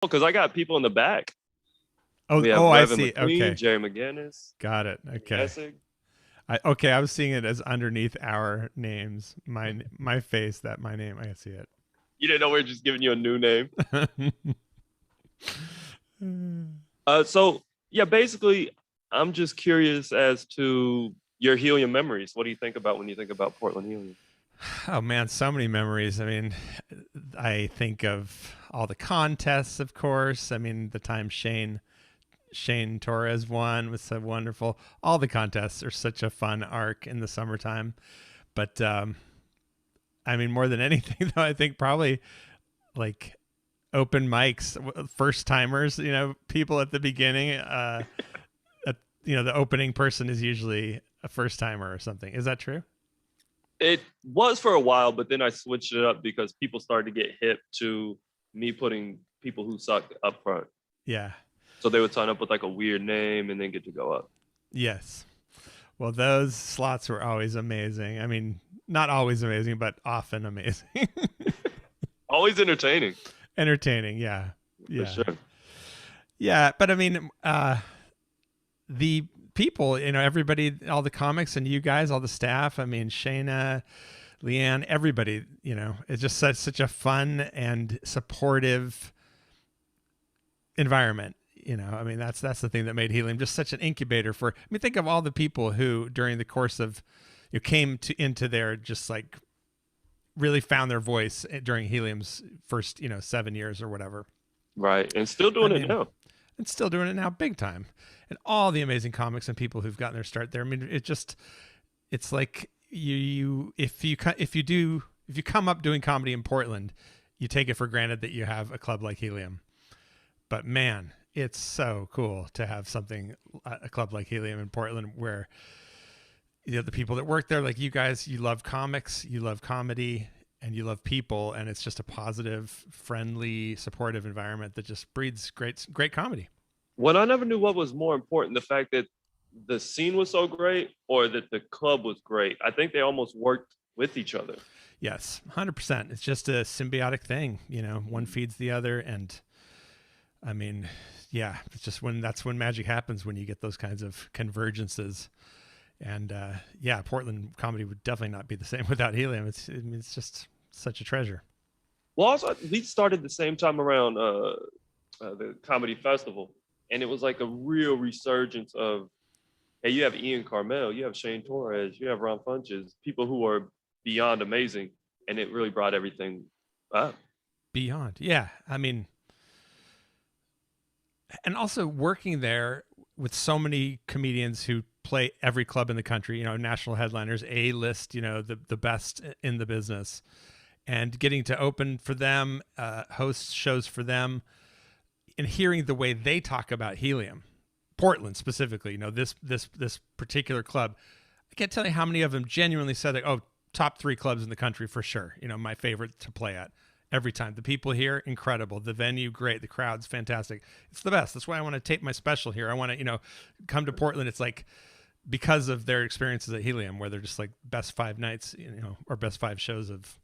because I got people in the back. Oh, We have oh, I Revan see. McQueen, Okay. Jerry McGinnis, Got it. Kenny Okay. Essig. Okay, I was seeing it as underneath our names. My face, that my name. I see You didn't know we are just giving you a new name. it. So yeah, basically, I'm just curious as to your Helium memories. What do you think about when you think about Portland Helium? Oh man, so many memories. I mean, I think of all the contests, of course. I mean, the time Shane Torres won was so wonderful. All the contests are such a fun arc in the summertime. But I mean, more than anything, though, I think probably like open mics, first timers. People at the beginning. At, the opening person is usually a first timer or something. Is that true? It was for a while, but then I switched it up because people started to get hip to me putting people who suck up front. Yeah. So they would sign up with like a weird name and then get to go up. Yes. Well, those slots were always amazing. I mean, not always amazing, but often amazing. Always entertaining, Entertaining. Yeah. for Yeah. sure. Yeah. But I mean, the people, everybody, all the comics and you guys, all the staff. I mean, Shayna, Leanne, everybody, it's just such a fun and supportive environment. I mean, that's the thing that made Helium just such an incubator for. I mean, think of all the people who, during the course of, you came into their just like really found their voice during Helium's first, 7 years or whatever. Right. And still I doing it mean, now. and still doing it now, big time, and all the amazing comics and people who've gotten their start there. I mean, it's like if you come up doing comedy in Portland, you take it for granted that you have a club like Helium. But man, it's so cool to have a club like Helium in Portland, where the people that work there, like you guys, you love comics, you love comedy, and you love people, and it's just a positive, friendly, supportive environment that just breeds great comedy. When I never knew what was more important, the fact that the scene was so great or that the club was great. I think they almost worked with each other. Yes, 100%. It's just a symbiotic thing. One feeds the other, and I mean, yeah, it's just that's when magic happens, when you get those kinds of convergences. And yeah, Portland comedy would definitely not be the same without Helium. It's just such a treasure. Well, also, we started the same time around the comedy festival, and it was like a real resurgence of, hey, you have Ian Carmel, you have Shane Torres, you have Ron Funches, people who are beyond amazing, and it really brought everything up. Beyond, yeah. I mean, and also working there with so many comedians who play every club in the country, national headliners, A list, the best in the business, and getting to open for them, host shows for them, and hearing the way they talk about Helium, Portland specifically, this particular club. I can't tell you how many of them genuinely said, like, "Oh, top 3 clubs in the country for sure. My favorite to play at." Every time, the people here, incredible. The venue, great. The crowd's fantastic. It's the best. That's why I want to tape my special here. I want to, come to Portland. It's like, because of their experiences at Helium, where they're just like best 5 nights, or best 5 shows of,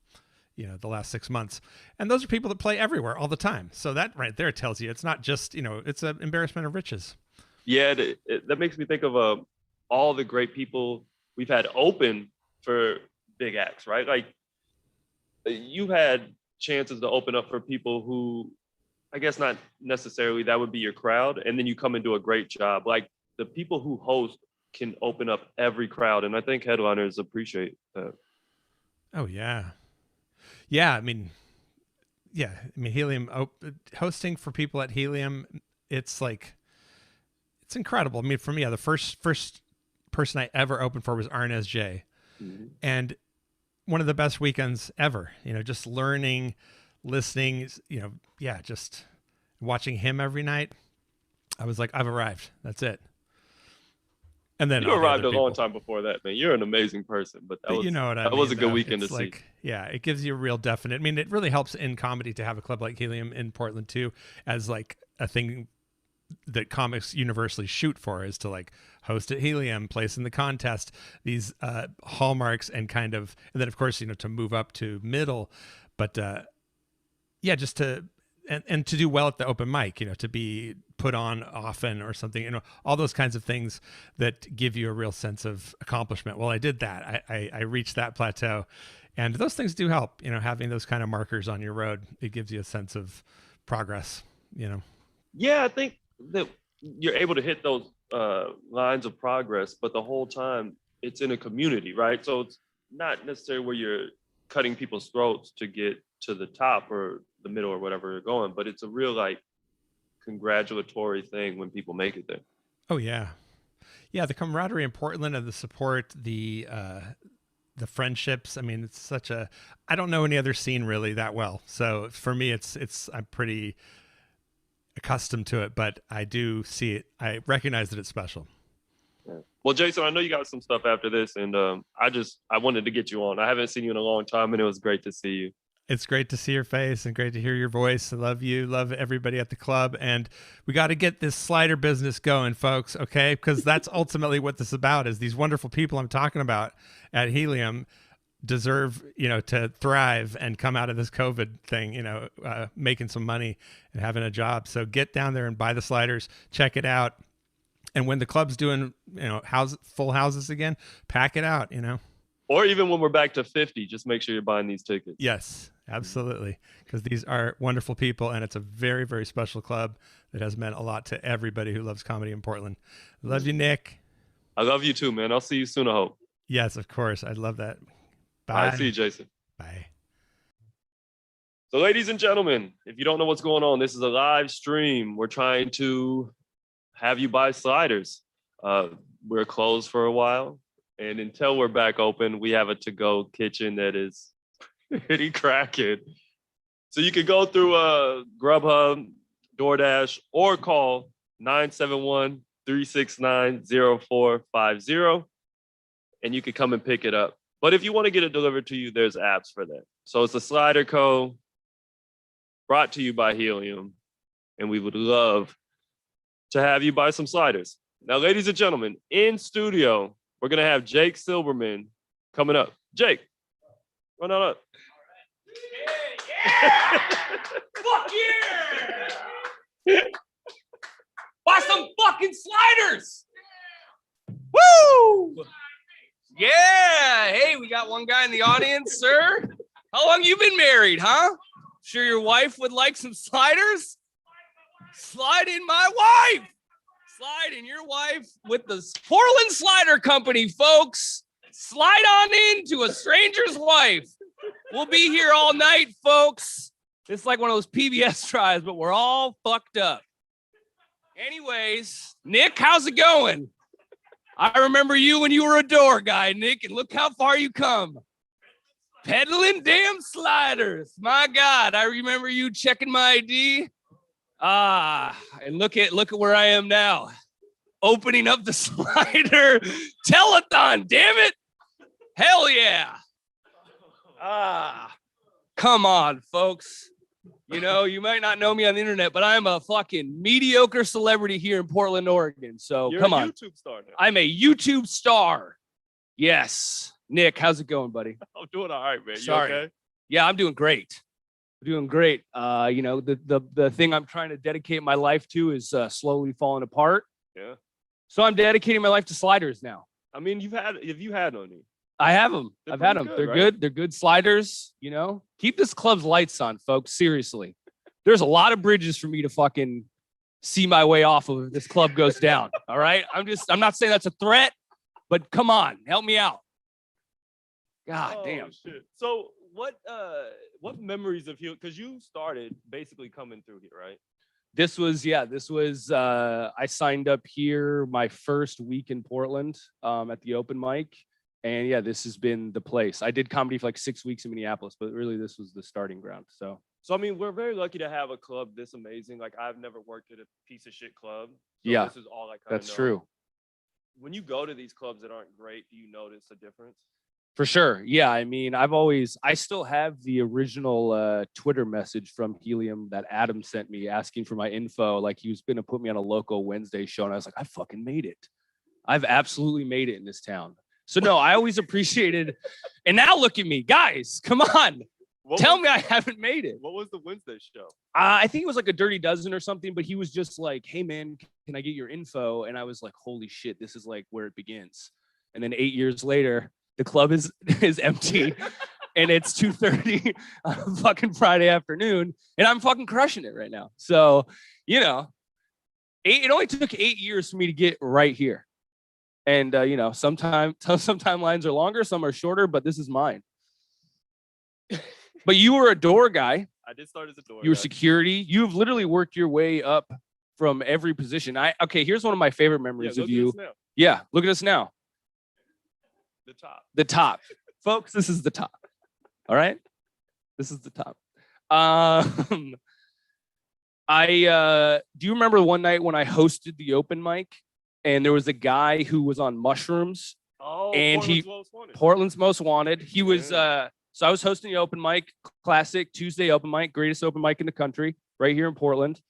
the last 6 months. And those are people that play everywhere all the time. So that right there tells you it's not just, it's an embarrassment of riches. Yeah, that makes me think of all the great people we've had open for big acts, right? Like you had chances to open up for people who I guess not necessarily that would be your crowd, and then you come and do a great job. Like the people who host can open up every crowd, and I think headliners appreciate that. Oh yeah. Yeah. I mean, yeah. I mean, Helium hosting for people at Helium, it's like, it's incredible. I mean, for me, yeah, the first person I ever opened for was Arnez J. Mm-hmm. And one of the best weekends ever, just learning, listening, yeah, just watching him every night. I was like, I've arrived. That's it. And then You all the other arrived a long people. time before that, man. You're an amazing person, but But you know what I that was a mean, good though. weekend to It's see. like, yeah, it gives you a real definite. I mean, it really helps in comedy to have a club like Helium in Portland too, as like a thing that comics universally shoot for, is to like host at Helium, place in the contest, these hallmarks, and then of course, to move up to middle. But yeah, just to and to do well at the open mic, to be put on often or something, all those kinds of things that give you a real sense of accomplishment. Well, I did that. I reached that plateau, and those things do help, having those kind of markers on your road. It gives you a sense of progress, Yeah, I think that you're able to hit those lines of progress, but the whole time it's in a community, right? So it's not necessarily where you're cutting people's throats to get to the top or the middle or whatever you're going, but it's a real like congratulatory thing when people make it there. Oh yeah. Yeah, the camaraderie in Portland and the support, the friendships. I mean, it's such a, I don't know any other scene really that well. So for me, I'm pretty accustomed to it, but I do see it. I recognize that it's special. Yeah. Well, Jason, I know you got some stuff after this, and I wanted to get you on. I haven't seen you in a long time, and it was great to see you. It's great to see your face and great to hear your voice. I love you. Love everybody at the club. And we got to get this slider business going, folks. Okay. Because that's ultimately what this is about, is these wonderful people I'm talking about at Helium deserve, to thrive and come out of this COVID thing, making some money and having a job. So get down there and buy the sliders, check it out. And when the club's doing, full houses again, pack it out, Or even when we're back to 50, just make sure you're buying these tickets. Yes, absolutely. Because these are wonderful people, and it's a very, very special club that has meant a lot to everybody who loves comedy in Portland. Love you, Nick. I love you too, man. I'll see you soon, I hope. Yes, of course. I'd love that. Bye. I see you, Jason. Bye. So, ladies and gentlemen, if you don't know what's going on, this is a live stream. We're trying to have you buy sliders. We're closed for a while. And until we're back open, we have a to-go kitchen that is pretty cracking. So you can go through Grubhub, DoorDash, or call 971-369-0450, and you can come and pick it up. But if you want to get it delivered to you, there's apps for that. So it's a Slider Co. brought to you by Helium, and we would love to have you buy some sliders. Now, ladies and gentlemen, in studio, we're going to have Jake Silverman coming up. Jake, run on up. Yeah! Fuck yeah! Buy some fucking sliders! Woo! Yeah! Hey, we got one guy in the audience, sir. How long you been married, huh? Sure your wife would like some sliders? Slide in my wife! Slide in your wife with the Portland Slider Company, folks. Slide on into a stranger's wife. We'll be here all night, folks. It's like one of those PBS tries, but we're all fucked up. Anyways, Nick, how's it going? I remember you when you were a door guy, Nick, and look how far you come. Peddling damn sliders. My God, I remember you checking my ID. And look at where I am now. Opening up the Slider telethon, damn it. Hell yeah. Come on, folks. You might not know me on the internet, but I'm a fucking mediocre celebrity here in Portland, Oregon. So You're come a on. YouTube star now. I'm a YouTube star. Yes. Nick, how's it going, buddy? I'm doing all right, man. Sorry. You okay? Yeah, I'm doing great. Doing great. The thing I'm trying to dedicate my life to is slowly falling apart. Yeah. So I'm dedicating my life to sliders now. I mean, have you had any? I have them. They're I've had them. pretty They're good, good. right? They're good sliders. Keep this club's lights on, folks. Seriously. There's a lot of bridges for me to fucking see my way off of if this club goes down. All right. I'm not saying that's a threat, but come on, help me out. God damn. Shit. So what memories of you, because you started basically coming through here, right? This was I signed up here my first week in Portland at the open mic. And yeah, this has been the place. I did comedy for like 6 weeks in Minneapolis, but really this was the starting ground. So I mean, we're very lucky to have a club this amazing. Like, I've never worked at a piece of shit club. So yeah, this is all I kind of know. that's true. When you go to these clubs that aren't great, do you notice a difference? For sure. Yeah. I mean, I still have the original Twitter message from Helium that Adam sent me asking for my info. Like, he was going to put me on a local Wednesday show. And I was like, I fucking made it. I've absolutely made it in this town. So no, I always appreciated. And now look at me, guys, come on. Tell me I haven't made it. What was the Wednesday show? I think it was like a Dirty Dozen or something, but he was just like, hey, man, can I get your info? And I was like, holy shit, this is like where it begins. And then 8 years later, the club is empty and it's 2:30 on a fucking Friday afternoon. And I'm fucking crushing it right now. So, you know, it only took 8 years for me to get right here. And, you know, some timelines are longer, some are shorter, but this is mine. But you were a door guy. I did start as a door You were guy. security. You've literally worked your way up from every position. Okay, here's one of my favorite memories of you. Yeah, look at us now. The top. The top. Folks, this is the top. All right? This is the top. Do you remember one night when I hosted the open mic and there was a guy who was on mushrooms? Oh, and Portland's Most Wanted. He was so I was hosting the open mic, classic Tuesday open mic, greatest open mic in the country, right here in Portland.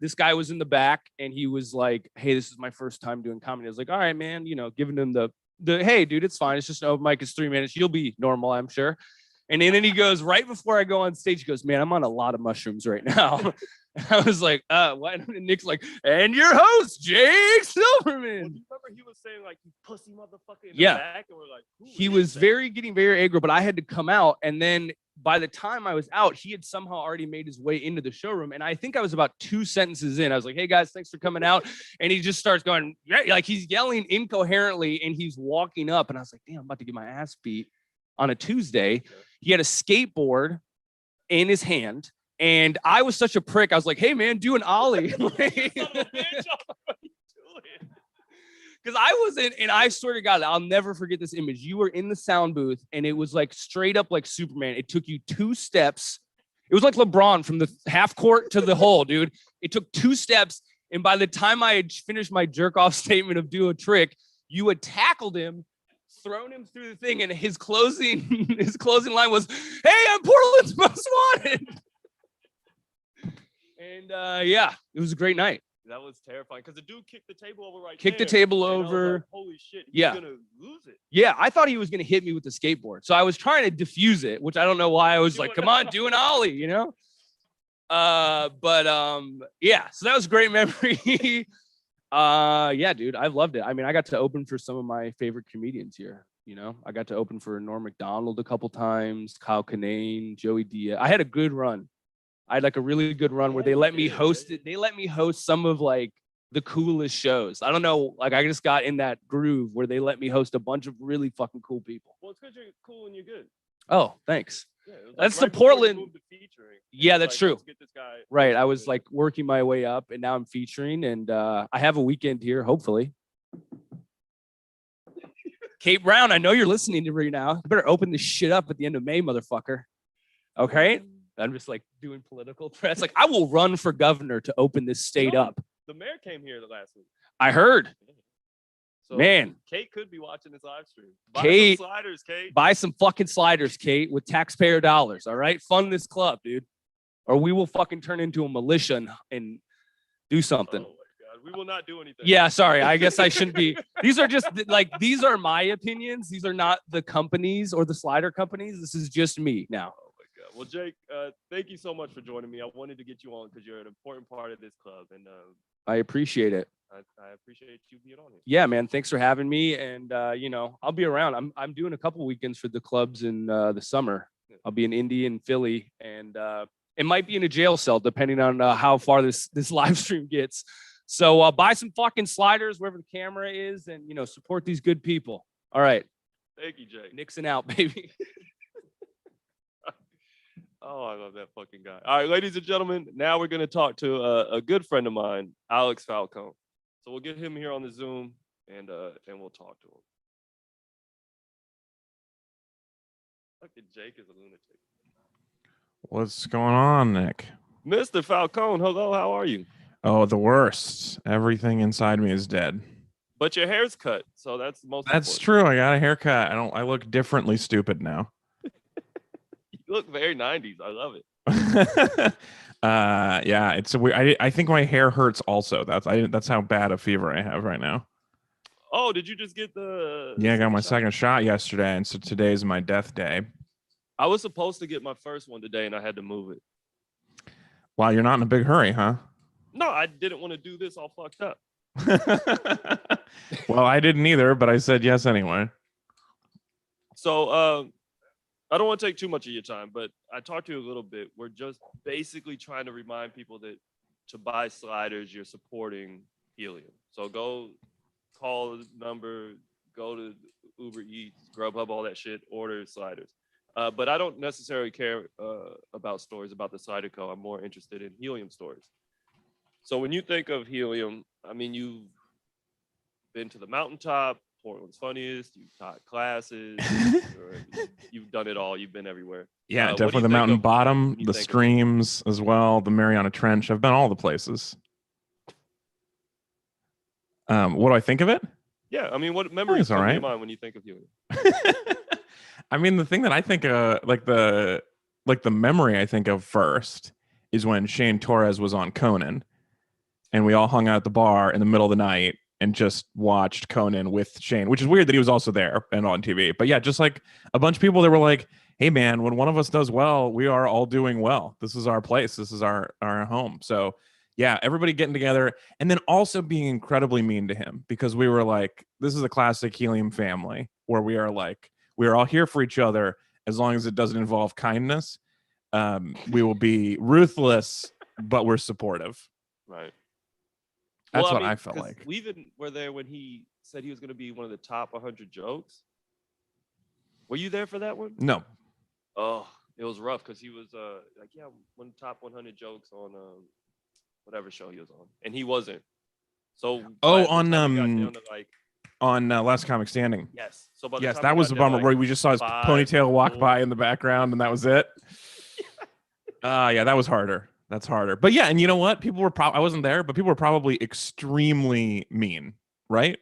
This guy was in the back and he was like, hey, this is my first time doing comedy. I was like, all right, man, you know, giving him the hey, dude, it's fine. It's just an open mic. It's 3 minutes. You'll be normal, I'm sure. And then he goes, right before I go on stage, he goes, man, I'm on a lot of mushrooms right now. I was like, what? And Nick's like, and your host, Jake Silverman. Well, do you remember he was saying like, you pussy motherfucker in the back? And we're like, he was getting very aggro, but I had to come out. And then by the time I was out, he had somehow already made his way into the showroom. And I think I was about 2 sentences in. I was like, hey guys, thanks for coming out. And he just starts going, yeah, like he's yelling incoherently and he's walking up. And I was like, damn, I'm about to get my ass beat on a Tuesday. He had a skateboard in his hand. And I was such a prick. I was like, hey, man, do an ollie. Because I was in, and I swear to God, I'll never forget this image. You were in the sound booth, and it was like straight up like Superman. It took you 2 steps. It was like LeBron from the half court to the hole, dude. It took 2 steps. And by the time I had finished my jerk off statement of do a trick, you had tackled him, thrown him through the thing, and his closing line was, hey, I'm Portland's Most Wanted. And yeah, it was a great night. That was terrifying because the dude kicked the table over Kicked the table over. Like, holy shit, he's gonna lose it. Yeah, I thought he was gonna hit me with the skateboard. So I was trying to diffuse it, which I don't know why. I was like, come on, do an ollie, you know? Yeah, so that was a great memory. Yeah, dude, I loved it. I mean, I got to open for some of my favorite comedians here. You know, I got to open for Norm Macdonald a couple times, Kyle Kinane, Joey Diaz. I had a good run. I had like a really good run where they let me host it. They let me host some of like the coolest shows. I don't know. Like I just got in that groove where they let me host a bunch of really fucking cool people. Well, it's because you're cool and you're good. Oh, thanks. Yeah, like that's right the Portland. Yeah, that's like, true. Let's get this guy. Right. I was like working my way up and now I'm featuring and I have a weekend here, hopefully. Kate Brown, I know you're listening to me now. You better open this shit up at the end of May, motherfucker. Okay? I'm just like doing political threats. Like I will run for governor to open this state up. The mayor came here last week. I heard. So man, Kate could be watching this live stream. Kate, some sliders, Kate. Buy some fucking sliders, Kate, with taxpayer dollars. All right, fund this club, dude, or we will fucking turn into a militia and do something. Oh my God, we will not do anything. Yeah, sorry. I guess I shouldn't be. These are just like these are my opinions. These are not the companies or the slider companies. This is just me now. Well, Jake, thank you so much for joining me. I wanted to get you on because you're an important part of this club, and I appreciate it. I appreciate you being on here. Yeah, man. Thanks for having me, and you know, I'll be around. I'm doing a couple weekends for the clubs in the summer. I'll be in Indy and Philly, and it might be in a jail cell depending on how far this live stream gets. So buy some fucking sliders wherever the camera is, and you know, support these good people. All right. Thank you, Jake. Nixon out, baby. Oh, I love that fucking guy. All right, ladies and gentlemen, now we're going to talk to a good friend of mine, Alex Falcone. So we'll get him here on the Zoom, and we'll talk to him. Fucking Jake is a lunatic. What's going on, Nick? Mr. Falcone, hello, how are you? Oh, the worst. Everything inside me is dead. But your hair's cut, so that's the most That's important. true. I got a haircut. I look differently stupid now. You look very 90s. I love it. Yeah, it's a weird. I think my hair hurts also. That's how bad a fever I have right now. Oh, did you just get the? Yeah, I got my second shot yesterday, and so today's my death day. I was supposed to get my first one today, and I had to move it. Wow, you're not in a big hurry, huh? No, I didn't want to do this all fucked up. Well, I didn't either, but I said yes anyway. So I don't want to take too much of your time, but I talked to you a little bit. We're just basically trying to remind people that to buy sliders, you're supporting Helium. So go call the number, go to Uber Eats, Grubhub, all that shit, order sliders. But I don't necessarily care about stories about the Slider Co. I'm more interested in Helium stories. So when you think of Helium, I mean, you've been to the mountaintop, Portland's funniest, you've taught classes, you've done it all, you've been everywhere. Yeah, What do definitely you the think mountain of bottom, when you the think of streams as well, the Mariana Trench. I've been all the places. What do I think of it? Yeah, I mean, what memories come to your mind when you think of Helium? I mean, the thing that I think like the memory I think of first is when Shane Torres was on Conan and we all hung out at the bar in the middle of the night and just watched Conan with Shane, which is weird that he was also there and on TV. But yeah, just like a bunch of people that were like, hey man, when one of us does well, we are all doing well. This is our place. This is our home. So yeah, everybody getting together and then also being incredibly mean to him because we were like, this is a classic Helium family where we are like, we are all here for each other as long as it doesn't involve kindness. We will be ruthless, but we're supportive. Right. That's what I felt like. We even were there when he said he was going to be one of the top 100 jokes. Were you there for that one? No. Oh, it was rough because he was like, yeah, one top 100 jokes on whatever show he was on, and he wasn't. So on Last Comic Standing. Yes. So by the yes, time that was a bummer. Where we just saw his ponytail walk by in the background, and that was it. Yeah, that was harder. That's harder. But yeah, and you know what? People were I wasn't there, but people were probably extremely mean, right?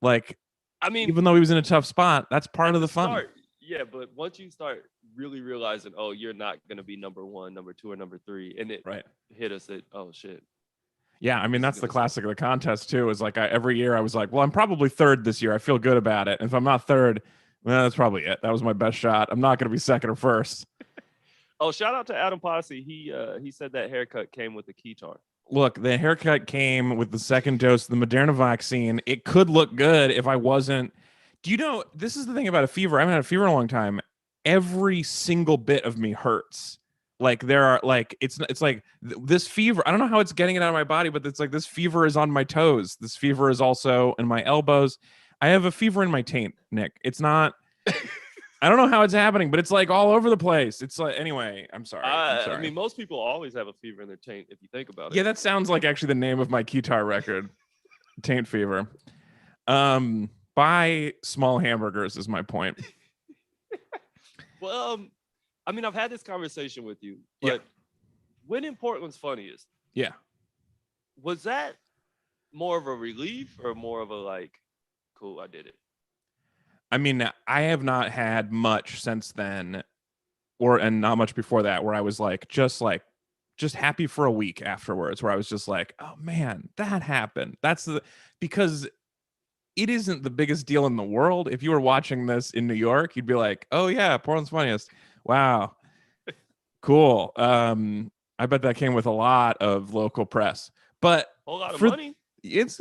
Like, I mean, even though he was in a tough spot, that's part of the fun. Yeah, but once you start really realizing, oh, you're not going to be number 1, number 2, or number 3, and it hit us that, oh shit. Yeah, I mean, that's the classic of the contest too, is like every year I was like, well, I'm probably third this year. I feel good about it. And if I'm not third, well, that's probably it. That was my best shot. I'm not going to be second or first. Oh, shout out to Adam Posse. He said that haircut came with the keytar. Look, the haircut came with the second dose of the Moderna vaccine. It could look good if I wasn't. Do you know, this is the thing about a fever. I haven't had a fever in a long time. Every single bit of me hurts. Like there are like, it's like this fever. I don't know how it's getting it out of my body, but it's like this fever is on my toes. This fever is also in my elbows. I have a fever in my taint, Nick. It's not. I don't know how it's happening, but it's like all over the place. It's like, anyway, I'm sorry. I mean, most people always have a fever in their taint if you think about it. Yeah, that sounds like actually the name of my guitar record, Taint Fever. Buy small hamburgers is my point. Well, I mean, I've had this conversation with you, but when in Portland's funniest? Yeah. Was that more of a relief or more of a like, cool, I did it? I mean, I have not had much since then, and not much before that, where I was just happy for a week afterwards, where I was just like, oh man, that happened. Because it isn't the biggest deal in the world. If you were watching this in New York, you'd be like, oh yeah, Portland's funniest. Wow. Cool. I bet that came with a lot of local press, but a whole lot of money. It's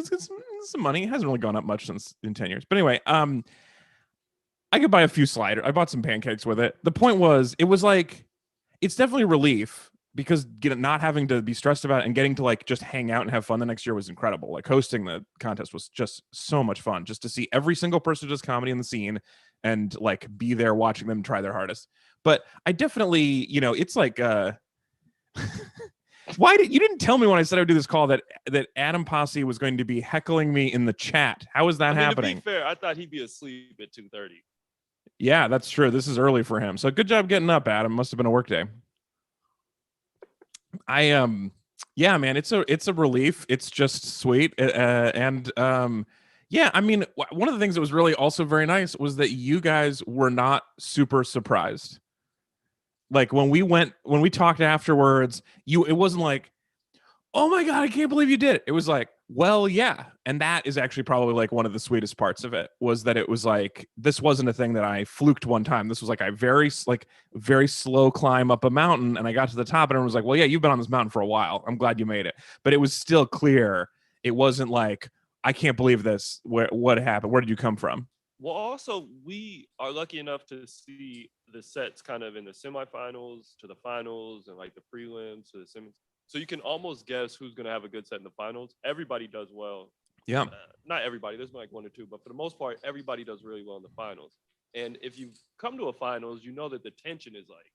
some money. It hasn't really gone up much in 10 years. But anyway, I could buy a few sliders. I bought some pancakes with it. The point was, it was like, it's definitely relief because not having to be stressed about it and getting to like just hang out and have fun the next year was incredible. Like hosting the contest was just so much fun, just to see every single person who does comedy in the scene and like be there watching them try their hardest. But I definitely, it's like, why you didn't tell me when I said I would do this call that Adam Posse was going to be heckling me in the chat? How is that happening? To be fair, I thought he'd be asleep at 2:30. Yeah, that's true. This is early for him. So good job getting up, Adam. Must have been a work day. Yeah, man, it's a relief. It's just sweet. Yeah, I mean, one of the things that was really also very nice was that you guys were not super surprised. Like when we talked afterwards, it wasn't like, oh my God, I can't believe you did it. It was like, well, yeah. And that is actually probably like one of the sweetest parts of it, was that it was like, this wasn't a thing that I fluked one time. This was like a very slow climb up a mountain. And I got to the top and everyone was like, well, yeah, you've been on this mountain for a while. I'm glad you made it. But it was still clear. It wasn't like, I can't believe this. What happened? Where did you come from? Well, also, we are lucky enough to see the sets kind of in the semifinals to the finals and like the prelims to the semis. So you can almost guess who's going to have a good set in the finals. Everybody does well. Yeah. Not everybody. There's like one or two, but for the most part, everybody does really well in the finals. And if you come to a finals, you know that the tension is like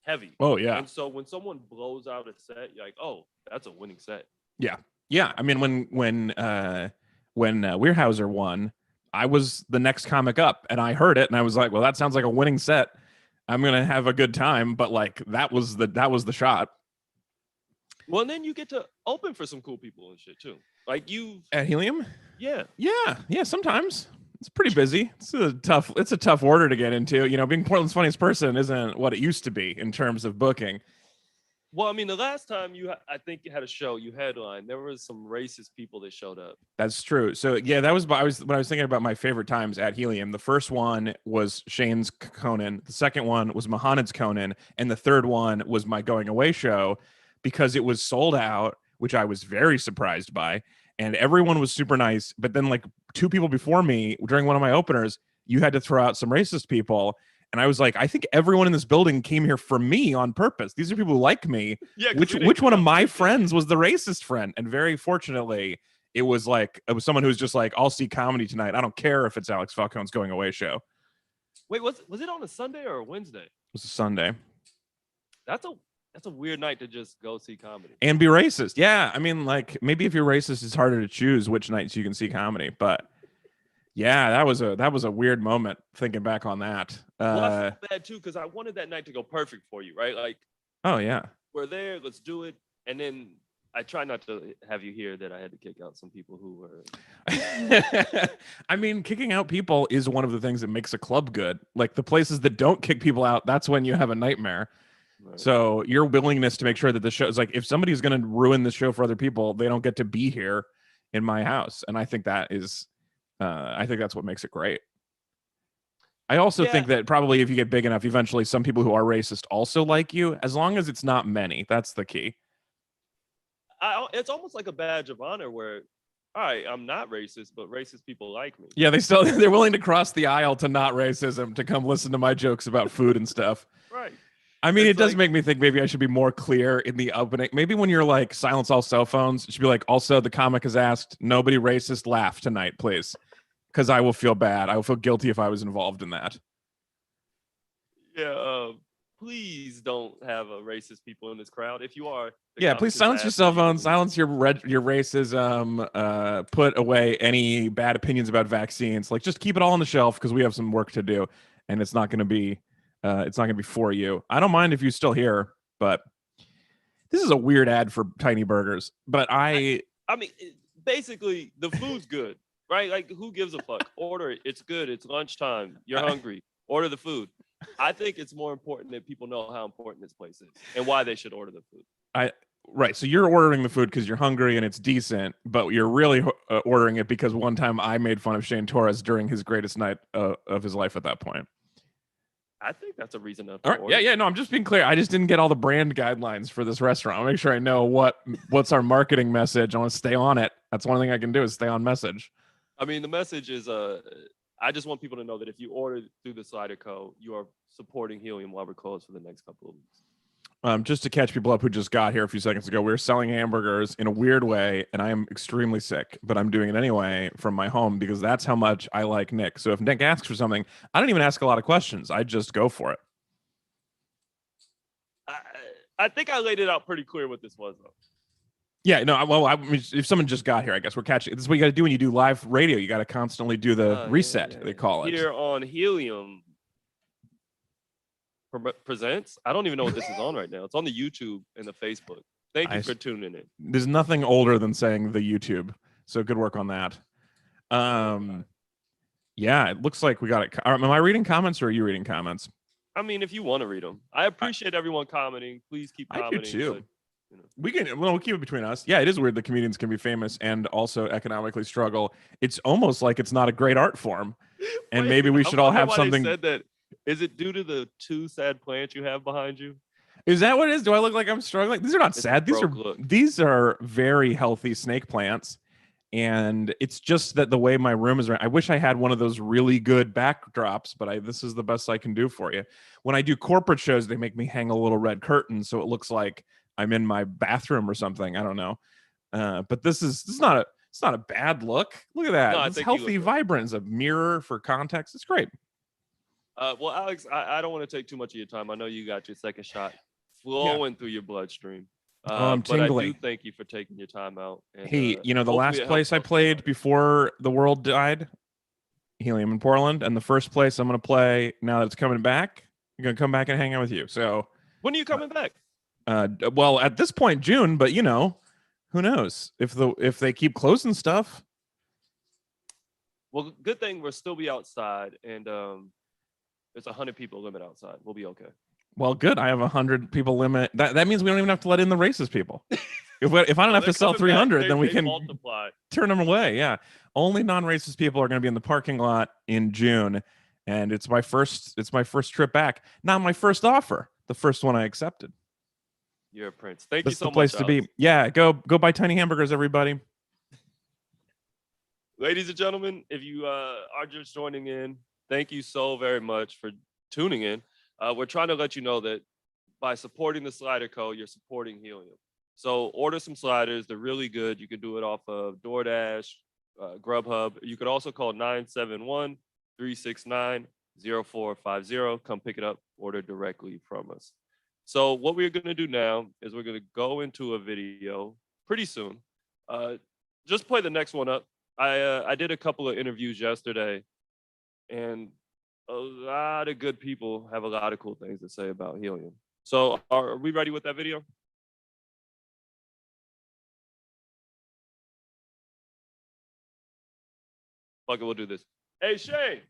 heavy. Oh, yeah. And so when someone blows out a set, you're like, oh, that's a winning set. Yeah. Yeah. I mean, when Weyerhaeuser won, I was the next comic up and I heard it and I was like, well, that sounds like a winning set. I'm going to have a good time. But like, that was the shot. Well, and then you get to open for some cool people and shit too. Like you At Helium? Yeah. Yeah, sometimes. It's pretty busy. It's a tough order to get into. You know, being Portland's funniest person isn't what it used to be in terms of booking. Well, I mean, the last time I think you had a show, you headlined, there was some racist people that showed up. That's true. So yeah, that was when I was thinking about my favorite times at Helium. The first one was Shane's Conan. The second one was Mohaned's Conan, and the third one was my going away show, because it was sold out, which I was very surprised by, and everyone was super nice. But then like two people before me during one of my openers, you had to throw out some racist people. And I was like, I think everyone in this building came here for me on purpose. These are people who like me. Yeah, which one of my friends was the racist friend? And very fortunately, it was someone who was just like, I'll see comedy tonight. I don't care if it's Alex Falcone's going away show. Wait, was it on a Sunday or a Wednesday? It was a Sunday. That's a weird night to just go see comedy. And be racist. Yeah. I mean, like, maybe if you're racist, it's harder to choose which nights you can see comedy. But yeah, that was a weird moment thinking back on that. Well, I feel bad too, because I wanted that night to go perfect for you, right? Like, oh yeah, we're there, let's do it. And then I try not to have you hear that I had to kick out some people who were. I mean, kicking out people is one of the things that makes a club good. Like the places that don't kick people out, that's when you have a nightmare. Right. So your willingness to make sure that the show is like, if somebody's going to ruin the show for other people, they don't get to be here in my house. And I think that is, I think that's what makes it great. I also think that probably if you get big enough, eventually some people who are racist also like you, as long as it's not many. That's the key. It's almost like a badge of honor where, all right, I'm not racist, but racist people like me. Yeah, they're willing to cross the aisle to not racism to come listen to my jokes about food and stuff. Right. I mean, it does make me think maybe I should be more clear in the opening. Maybe when you're like, silence all cell phones, it should be like, also the comic has asked, nobody racist laugh tonight, please. Because I will feel bad. I will feel guilty if I was involved in that. Yeah, please don't have racist people in this crowd. If you are, yeah, please silence your cell phone, silence your racism, put away any bad opinions about vaccines. Like, just keep it all on the shelf because we have some work to do, and it's not going to be for you. I don't mind if you're still here, but this is a weird ad for Tiny Burgers. But I mean, basically, the food's good. Right? Like, who gives a fuck? Order it. It's good. It's lunchtime. You're hungry. Order the food. I think it's more important that people know how important this place is and why they should order the food. Right. So you're ordering the food because you're hungry and it's decent, but you're really ordering it because one time I made fun of Shane Torres during his greatest night of his life at that point. I think that's a reason to order. Yeah. No, I'm just being clear. I just didn't get all the brand guidelines for this restaurant. I'll make sure I know what's our marketing message. I want to stay on it. That's one thing I can do is stay on message. I mean, the message is, I just want people to know that if you order through the Slider Co., you are supporting Helium while we're closed for the next couple of weeks. Just to catch people up who just got here a few seconds ago, we're selling hamburgers in a weird way, and I am extremely sick, but I'm doing it anyway from my home because that's how much I like Nick. So if Nick asks for something, I don't even ask a lot of questions. I just go for it. I think I laid it out pretty clear what this was, though. Yeah, no, well, I mean, if someone just got here, I guess we're catching. This is what you got to do when you do live radio. You got to constantly do the reset, they call it. Here on Helium Presents. I don't even know what this is on right now. It's on the YouTube and the Facebook. Thank you for tuning in. There's nothing older than saying the YouTube, so good work on that. Yeah, it looks like we got it. Am I reading comments or are you reading comments? I mean, if you want to read them. I appreciate everyone commenting. Please keep commenting. I do too. We'll keep it between us. Yeah, it is weird that comedians can be famous and also economically struggle. It's almost like it's not a great art form. And Wait, maybe we I should all wonder have why something. They said that. Is it due to the 2 sad plants you have behind you? Is that what it is? Do I look like I'm struggling? These are not It's a sad. broke look. These are very healthy snake plants. And it's just that the way my room is, I wish I had one of those really good backdrops, but this is the best I can do for you. When I do corporate shows, they make me hang a little red curtain so it looks like I'm in my bathroom or something. I don't know. But this is not a bad look. Look at that. No, I It's think you healthy, look great. vibrant. It's a mirror for context. It's great. Well, Alex, I don't want to take too much of your time. I know you got your second shot flowing through your bloodstream. I'm But I do tingly. thank you for taking your time out. And, Hey, the hopefully last it place helps I out played somebody. before the world died, Helium in Portland, and the first place I'm going to play now that it's coming back, I'm going to come back and hang out with you. So, When are you coming back? well, at this point, June, but who knows if they keep closing stuff. Well, good thing we'll still be outside, and there's 100 people limit outside. We'll be okay. Well, good. I have 100 people limit. That means we don't even have to let in the racist people. If I don't have to sell 300, then we can multiply. turn them away. Yeah, only non-racist people are going to be in the parking lot in June, and it's my first trip back. Not my first offer, the first one I accepted. You're a prince. Thank That's you so the place much, to Alex. be. Yeah, go buy tiny hamburgers, everybody. Ladies and gentlemen, if you are just joining in, thank you so very much for tuning in. We're trying to let you know that by supporting the Slider Co., you're supporting Helium. So order some sliders. They're really good. You can do it off of DoorDash, Grubhub. You could also call 971-369-0450. Come pick it up, order directly from us. So what we're going to do now is we're going to go into a video pretty soon. Just play the next one up. I did a couple of interviews yesterday, and a lot of good people have a lot of cool things to say about Helium. So are we ready with that video? Fuck it, we'll do this. Hey, Shane.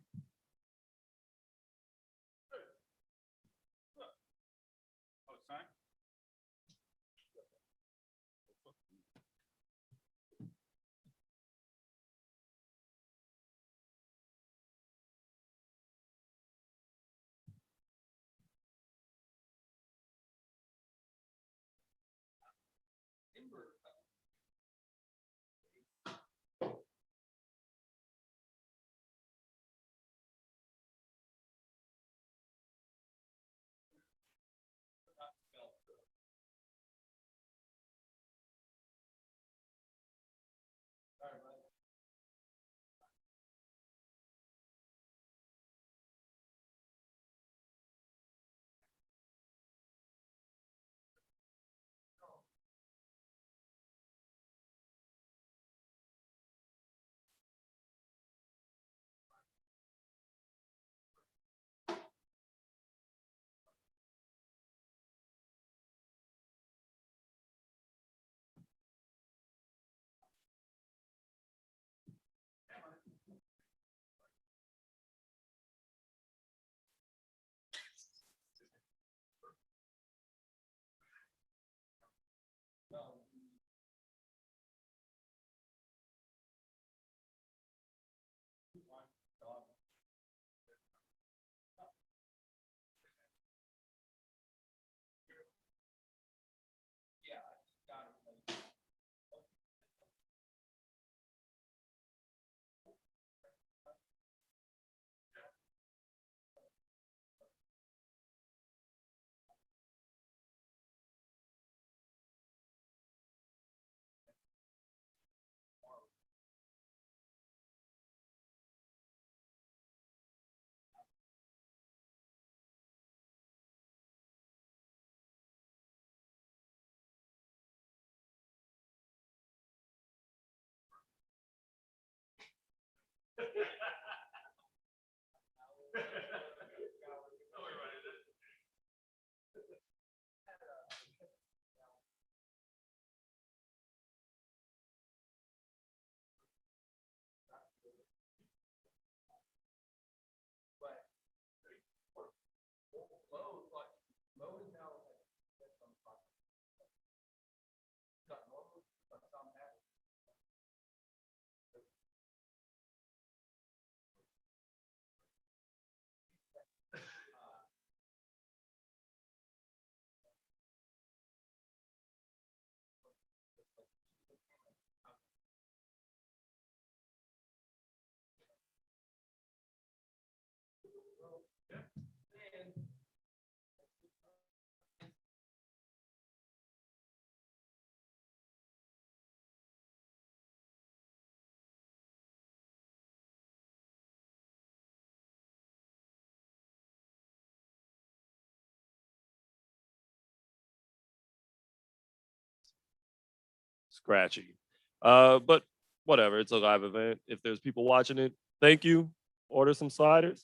scratchy. But whatever, it's a live event. If there's people watching it, thank you. Order some sliders.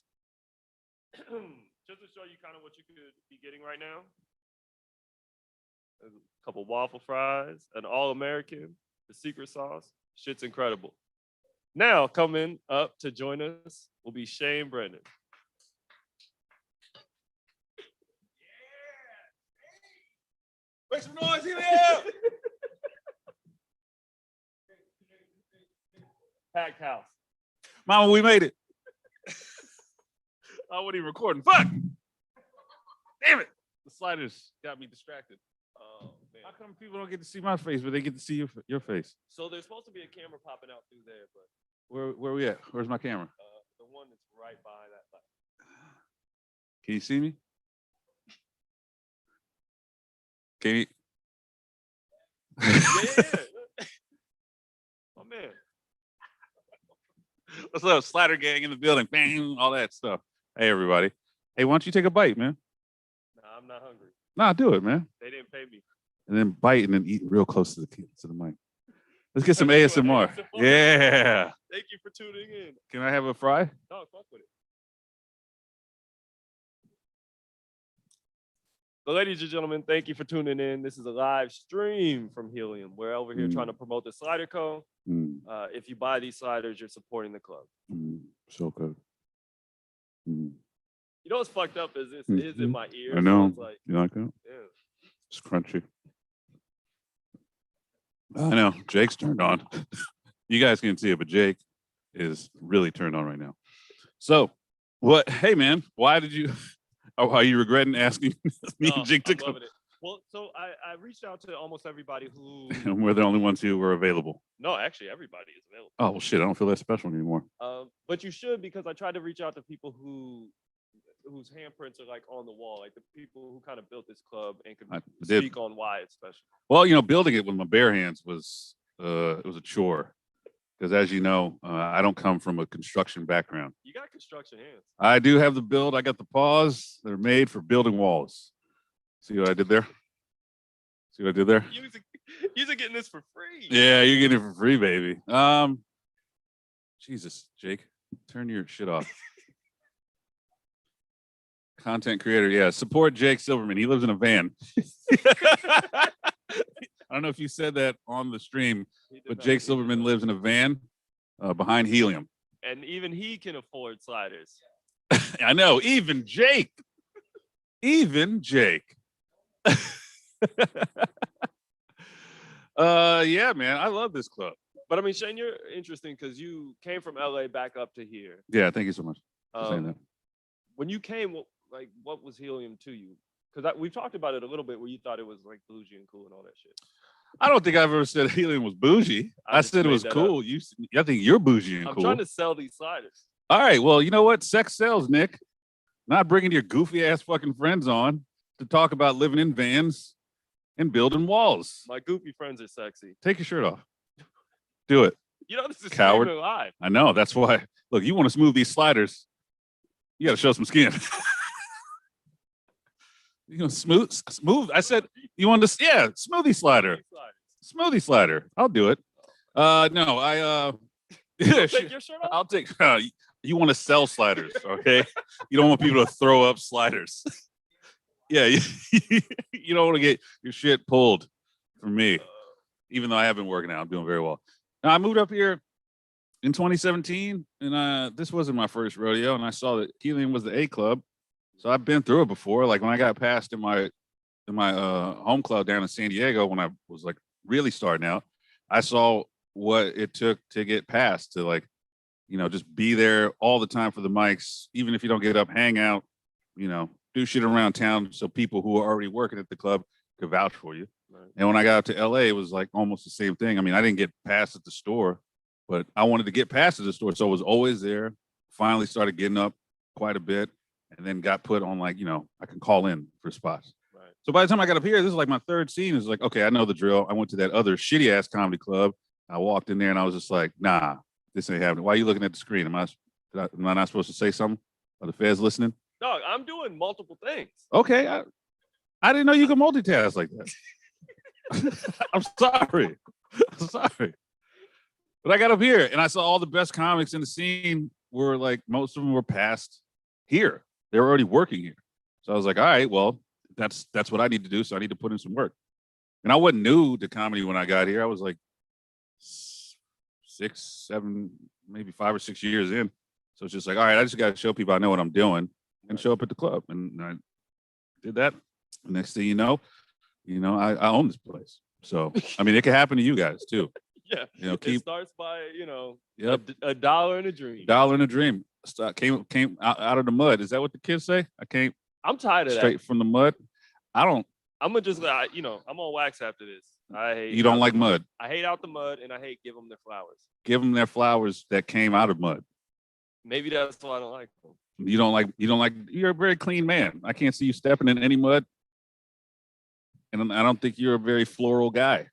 Just to show you kind of what you could be getting right now. A couple waffle fries, an all-American, the secret sauce. Shit's incredible. Now coming up to join us will be Shane Brennan. Make some noise, Helium! Packed house. Mama, we made it. I wasn't even recording. Fuck! Damn it! The sliders got me distracted. Oh man. How come people don't get to see my face, but they get to see your face? So there's supposed to be a camera popping out through there, but Where we at? Where's my camera? the one that's right behind that light. Can you see me? Can you? Yeah. My man. What's up, Slider Gang in the building? Bang, all that stuff. Hey, everybody. Hey, why don't you take a bite, man? Nah, I'm not hungry. Nah, do it, man. They didn't pay me. And then bite and then eat real close to the mic. Let's get some ASMR. Yeah. Thank you for tuning in. Can I have a fry? No, fuck with it. So, ladies and gentlemen, thank you for tuning in. This is a live stream from Helium. We're over here trying to promote the Slider Co. If you buy these sliders, you're supporting the club. So good. You know what's fucked up is this is in my ear. I know. So it's like, You like that? yeah. It's crunchy. I know. Jake's turned on. You guys can't see it, but Jake is really turned on right now. So, what? Hey, man, why did you? Oh, are you regretting asking me and Jake to I'm come? loving it. Well, so I reached out to almost everybody who. And we're the only ones who were available. No, actually, everybody is available. Oh well, shit! I don't feel that special anymore. But you should, because I tried to reach out to people whose handprints are like on the wall, like the people who kind of built this club and could I did. speak on why it's special. Well, building it with my bare hands was it was a chore because, as you know, I don't come from a construction background. You got construction hands. I do have the build. I got the paws that are made for building walls. See what I did there? See what I did there? You're getting this for free. Yeah, you're getting it for free, baby. Jesus, Jake, turn your shit off. Content creator, yeah. Support Jake Silverman. He lives in a van. I don't know if you said that on the stream, but Jake Silverman lives in a van behind Helium. And even he can afford sliders. I know, even Jake. Even Jake. Yeah, man, I love this club. But I mean, Shane, you're interesting because you came from LA back up to here. Yeah, thank you so much for saying that. When you came, what was Helium to you? Because we've talked about it a little bit where you thought it was like bougie and cool and all that shit. I don't think I've ever said Helium was bougie. I just said it made was that cool. I think you're bougie and I'm cool. trying to sell these sliders. All right, well, you know what? Sex sells, Nick. Not bringing your goofy ass fucking friends on to talk about living in vans and building walls. My goofy friends are sexy. Take your shirt off. Do it. You know, this is Coward. streaming live. I know. That's why. Look, you want to smooth these sliders. You got to show some skin. You know, smooth. I said you want to, yeah, smoothie slider. Smoothie slider. I'll do it. No, yeah, Take your shirt off? I'll take. You want to sell sliders, okay? You don't want people to throw up sliders. Yeah, you don't want to get your shit pulled from me. Even though I have been working out, I'm doing very well. Now, I moved up here in 2017, and this wasn't my first rodeo, and I saw that Helium was the A club. So I've been through it before. Like when I got passed in my home club down in San Diego, when I was like really starting out, I saw what it took to get passed, to like, just be there all the time for the mics, even if you don't get up, hang out, do shit around town so people who are already working at the club could vouch for you. Right. And when I got out to LA, it was like almost the same thing. I mean, I didn't get passed at the store, but I wanted to get passed at the store. So I was always there. Finally started getting up quite a bit, and then got put on like, I can call in for spots. Right. So by the time I got up here, this is like my third scene. It's like, okay, I know the drill. I went to that other shitty ass comedy club. I walked in there and I was just like, nah, this ain't happening. Why are you looking at the screen? Am I not supposed to say something? Are the feds listening? No, I'm doing multiple things. Okay. I didn't know you could multitask like that. I'm sorry. I'm sorry. But I got up here and I saw all the best comics in the scene were like, most of them were past here. They were already working here. So I was like, all right, well, that's what I need to do. So I need to put in some work. And I wasn't new to comedy when I got here. I was like 6, 7, maybe 5 or 6 years in. So it's just like, all right, I just got to show people I know what I'm doing and show up at the club. And I did that. Next thing you know, I own this place. So, I mean, it can happen to you guys too. Yeah. It starts by, Yep. a dollar and a dream. Dollar and a dream. Came out of the mud. Is that what the kids say? I came I'm tired of straight that. from the mud. I'm gonna just, I'm on wax after this. You don't like mud. I hate out the mud, and I hate give them their flowers. Give them their flowers that came out of mud. Maybe that's why I don't like them. You don't like. You're a very clean man. I can't see you stepping in any mud, and I don't think you're a very floral guy.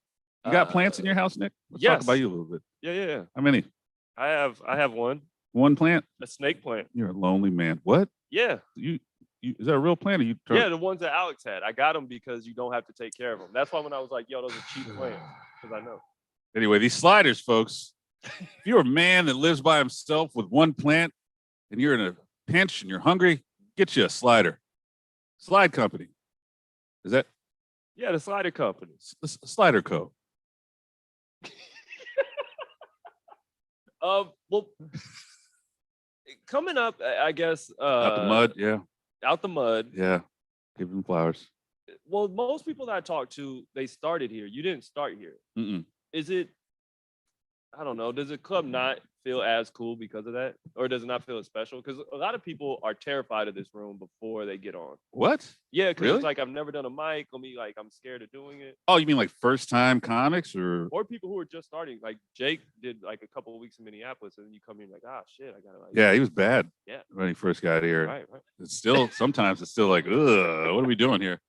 You got plants in your house, Nick? Let's talk about you a little bit. Yeah. How many? I have one. One plant? A snake plant. You're a lonely man. What? Yeah. You is that a real plant? Or you? Yeah, the ones that Alex had. I got them because you don't have to take care of them. That's why when I was like, yo, those are cheap plants, because I know. Anyway, these sliders, folks. If you're a man that lives by himself with one plant, and you're in a pinch and you're hungry, get you a slider. Slide Company. Is that? Yeah, the Slider Company. Slider Co. Well, coming up, I guess. Out the mud, yeah. Out the mud. Yeah. Give them flowers. Well, most people that I talk to, they started here. You didn't start here. Mm-mm. Is it? I don't know. Does the club not feel as cool because of that, or does it not feel as special? Because a lot of people are terrified of this room before they get on. What? Yeah, because Really? it's like I've never done a mic. I'm scared of doing it. Oh, you mean like first time comics or people who are just starting? Like Jake did like a couple of weeks in Minneapolis, and then you come in like, shit, I gotta like. Yeah, he was bad. Yeah. When he first got here. Right. It's still sometimes it's still like, ugh, what are we doing here?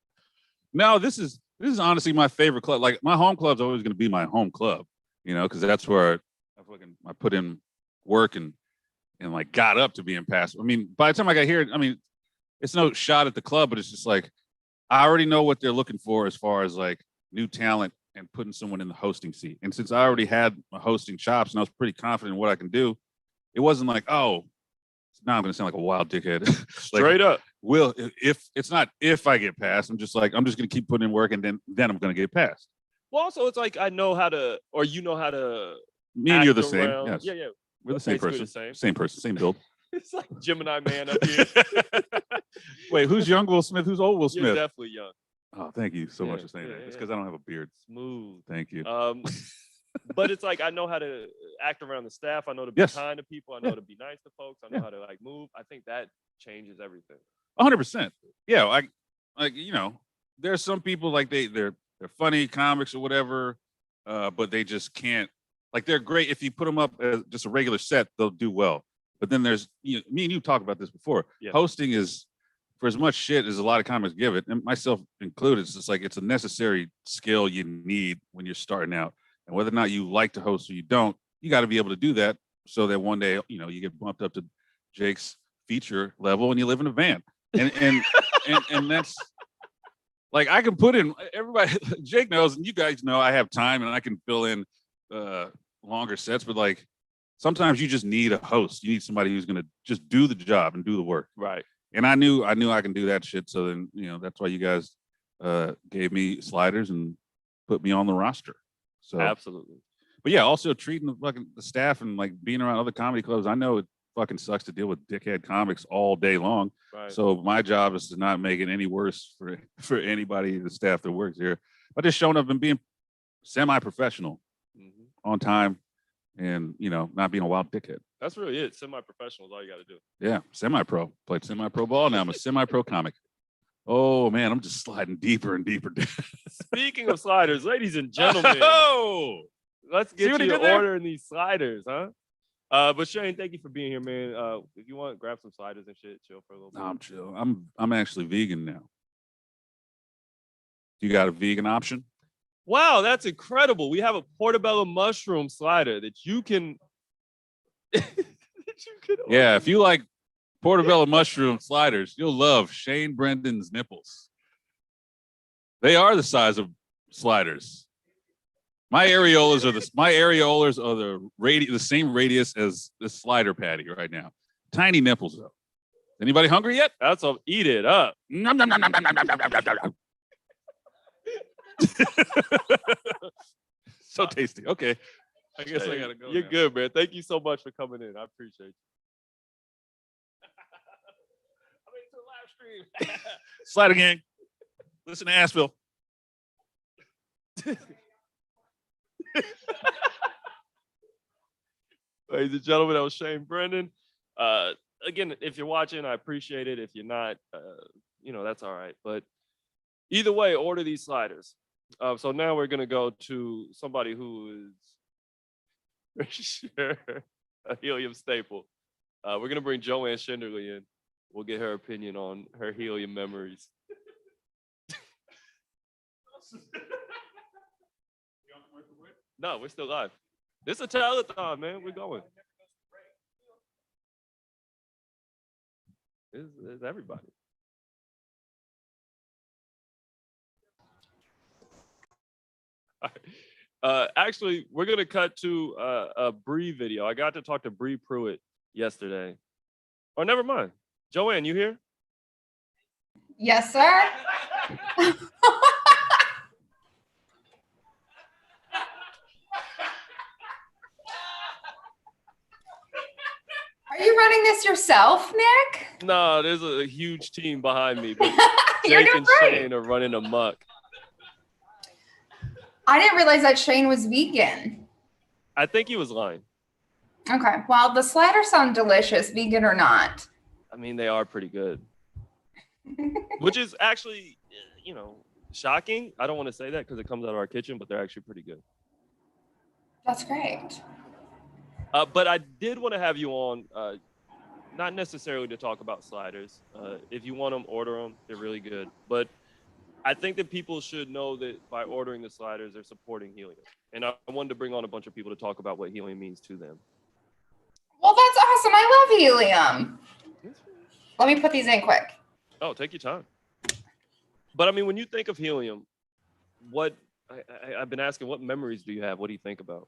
No, this is honestly my favorite club. Like my home club's always gonna be my home club, because that's where I put in work and like got up to being passive. I mean, by the time I got here, I mean, it's no shot at the club, but it's just like I already know what they're looking for as far as like new talent and putting someone in the hosting seat. And since I already had my hosting chops and I was pretty confident in what I can do, it wasn't like, oh, now I'm going to sound like a wild dickhead. Straight up. If I get passed, I'm just going to keep putting in work and then I'm going to get passed. Well, also it's like I know how to, or you know how to. Me and you're the act same. around. Yes. Yeah. We're the same Basically person. the Same person, same build. It's like Gemini Man up here. Wait, who's young Will Smith? Who's old Will Smith? You're definitely young. Oh, thank you so much for saying that. It's because I don't have a beard. Smooth. Thank you. But it's like I know how to act around the staff. I know to be kind to people. I know to be nice to folks. I know how to like move. I think that changes everything. 100%. Yeah, there's some people like they're funny comics or whatever, but they just can't. Like they're great if you put them up as just a regular set, they'll do well. But then there's me and you talked about this before. Yeah. Hosting is, for as much shit as a lot of comics give it, and myself included, it's just like it's a necessary skill you need when you're starting out. And whether or not you like to host or you don't, you got to be able to do that so that one day you get bumped up to Jake's feature level and you live in a van. And that's like I can put in everybody. Jake knows, and you guys know I have time and I can fill in longer sets, but like sometimes you just need a host. You need somebody who's gonna just do the job and do the work. Right. And I knew I can do that shit. So then that's why you guys gave me sliders and put me on the roster. So absolutely. But yeah, also treating the staff and like being around other comedy clubs. I know it fucking sucks to deal with dickhead comics all day long. Right. So my job is to not make it any worse for anybody, the staff that works here. But just showing up and being semi-professional, on time, and not being a wild dickhead. That's really it. Semi-professional is all you got to do. Yeah, semi-pro. Played semi-pro ball. Now I'm a semi-pro comic. Oh man, I'm just sliding deeper and deeper. Speaking of sliders, ladies and gentlemen, let's get you ordering these sliders, huh? But Shane, thank you for being here, man. If you want, grab some sliders and shit, chill for a little bit. No, I'm chill. I'm actually vegan now. You got a vegan option? Wow, that's incredible. We have a portobello mushroom slider that you can. Yeah, if you like portobello mushroom sliders, you'll love Shane Brendan's nipples. They are the size of sliders. My areolas are the same radius as the slider patty right now. Tiny nipples though. Anybody hungry yet? That's a eat it up. Nom, nom, nom, nom, nom, nom, nom, nom, nom, nom. So tasty. Okay. I guess I gotta go. You're now. good, man. Thank you so much for coming in. I appreciate you. I'm into the live stream. Slider gang. Listen to Asheville. Ladies and gentlemen, that was Shane Brennan. Again, if you're watching, I appreciate it. If you're not, that's all right. But either way, order these sliders. So now we're gonna go to somebody who is for sure a Helium staple. We're gonna bring Joanne Schinderly in. We'll get her opinion on her Helium memories. No, we're still live. This is a telethon, man. We're going. This is everybody. All right. Actually, we're gonna cut to a Bree video. I got to talk to Bree Pruitt yesterday. Oh, never mind. Joanne, you here? Yes, sir. Are you running this yourself, Nick? No, there's a huge team behind me, but You're Jake doing and great. Shane are running amok. I didn't realize that Shane was vegan. I think he was lying. Okay, well, the sliders sound delicious, vegan or not. I mean, they are pretty good, which is actually, shocking. I don't want to say that because it comes out of our kitchen, but they're actually pretty good. That's great. But I did want to have you on, not necessarily to talk about sliders. If you want them, order them. They're really good. But I think that people should know that by ordering the sliders, they're supporting Helium. And I wanted to bring on a bunch of people to talk about what Helium means to them. Well, that's awesome. I love helium. Let me put these in quick. Oh, take your time. But I mean, when you think of Helium, I've been asking, what memories do you have? What do you think about?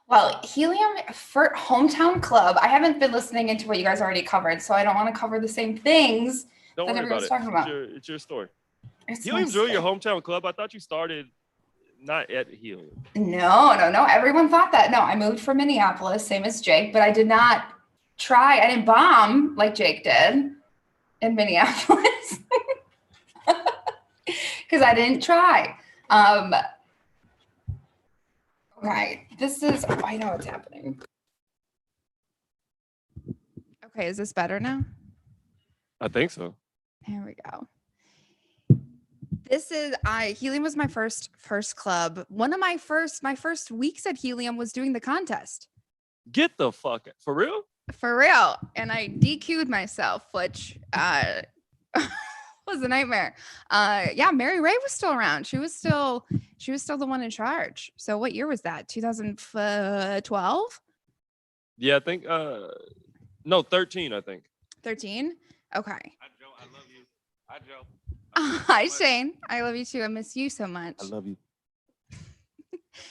Well, Helium for Hometown Club. I haven't been listening into what you guys already covered, so I don't want to cover the same things Don't that worry about everyone's it. talking about. It's your story. It's Helium's my really your story. hometown club. I thought you started not at Helium. No. Everyone thought that. No, I moved from Minneapolis, same as Jake, but I did not try. I didn't bomb like Jake did in Minneapolis because I didn't try. Okay, this is, I know what's happening. Okay, is this better now? I think so. Here we go. This is Helium was my first club. One of my first weeks at Helium was doing the contest. Get the fuck out. For real? For real. And I DQ'd myself, which was a nightmare. Yeah, Mary Ray was still around. She was still the one in charge. So what year was that? 2012? Yeah, I think no, 13, I think. 13? Okay. Hi, Joe. I love you. Hi, Joe. Hi, Shane. I love you too. I miss you so much. I love you.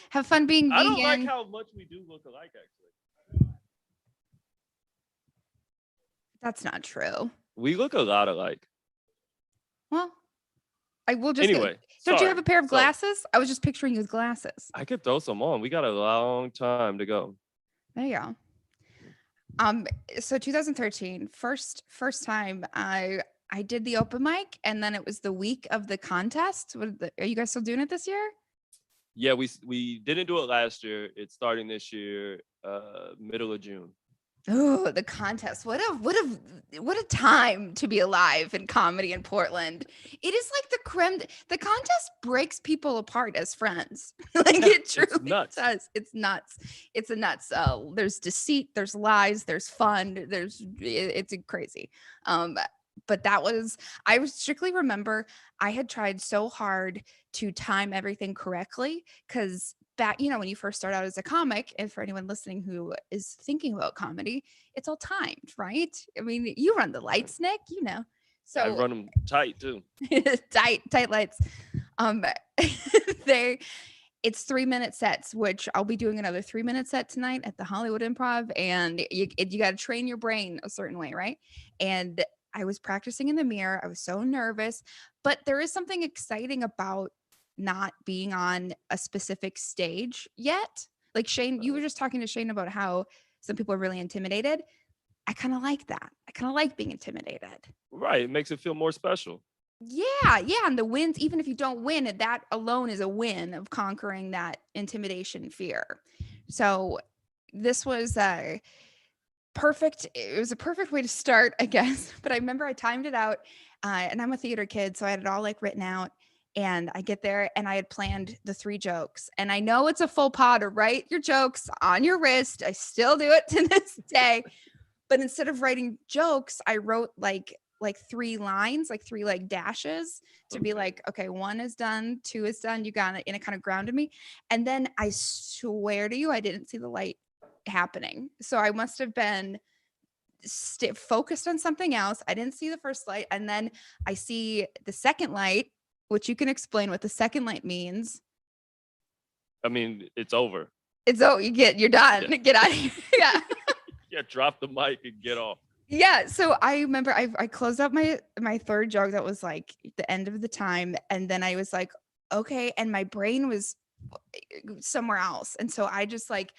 Have fun being I vegan. don't like how much we do look alike, actually. That's not true. We look a lot alike. Well, I will just Anyway, don't you sorry. have a pair of So, glasses? I was just picturing you with glasses. I could throw some on. We got a long time to go. There you go. So 2013, first time I did the open mic, and then it was the week of the contest. Are you guys still doing it this year? Yeah, we didn't do it last year. It's starting this year, middle of June. Oh, the contest. What a time to be alive in comedy in Portland. It is like the creme. The contest breaks people apart as friends. Like it truly nuts. does. It's nuts. It's a nuts. There's deceit, there's lies, there's fun, it's crazy. But I strictly remember I had tried so hard to time everything correctly because back, when you first start out as a comic, and for anyone listening who is thinking about comedy, it's all timed, right? I mean, you run the lights, Nick, So I run them tight too. tight lights. Um, it's 3-minute sets, which I'll be doing another 3-minute set tonight at the Hollywood Improv. And you got to train your brain a certain way, right? And I was practicing in the mirror. I was so nervous, but there is something exciting about not being on a specific stage yet. Like Shane, you were just talking to Shane about how some people are really intimidated. I kind of like that. I kind of like being intimidated. Right. It makes it feel more special. Yeah. And the wins, even if you don't win, that alone is a win of conquering that intimidation fear. So this was perfect. It was a perfect way to start, I guess. But I remember I timed it out, and I'm a theater kid, so I had it all like written out. And I get there and I had planned the 3 jokes. And I know it's a faux pas to write your jokes on your wrist. I still do it to this day. But instead of writing jokes, I wrote like 3 lines, like 3 like dashes to be like, okay, 1 is done, 2 is done. You got it. And it kind of grounded me. And then I swear to you, I didn't see the light happening. So I must have been focused on something else. I didn't see the first light. And then I see the second light, which you can explain what the second light means. I mean, it's over. You're done. Yeah. Get out of here. Yeah. Yeah, drop the mic and get off. Yeah. So I remember I closed out my 3rd joke. That was like the end of the time. And then I was like, okay. And my brain was somewhere else. And so I just like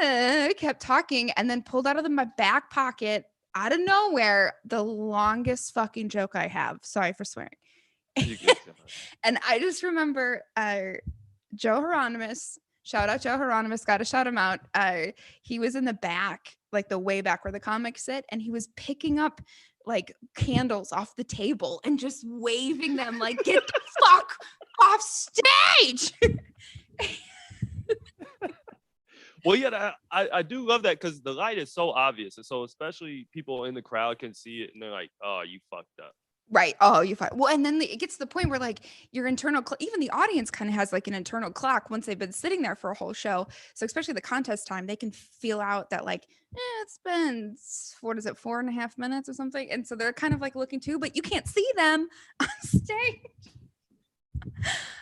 kept talking and then pulled out of my back pocket out of nowhere the longest fucking joke I have. Sorry for swearing. And I just remember Joe Hieronymus. Shout out Joe Hieronymus. Got to shout him out. He was in the back, like the way back where the comics sit, and he was picking up like candles off the table and just waving them like, get the fuck off stage. Well, yeah, I do love that because the light is so obvious. And so especially people in the crowd can see it and they're like, oh, you fucked up. Right. Oh, you fight. Well, and then it gets to the point where like your internal, even the audience kind of has like an internal clock once they've been sitting there for a whole show. So especially the contest time, they can feel out that like, it's been, 4.5 minutes or something. And so they're kind of like looking too, but you can't see them on stage.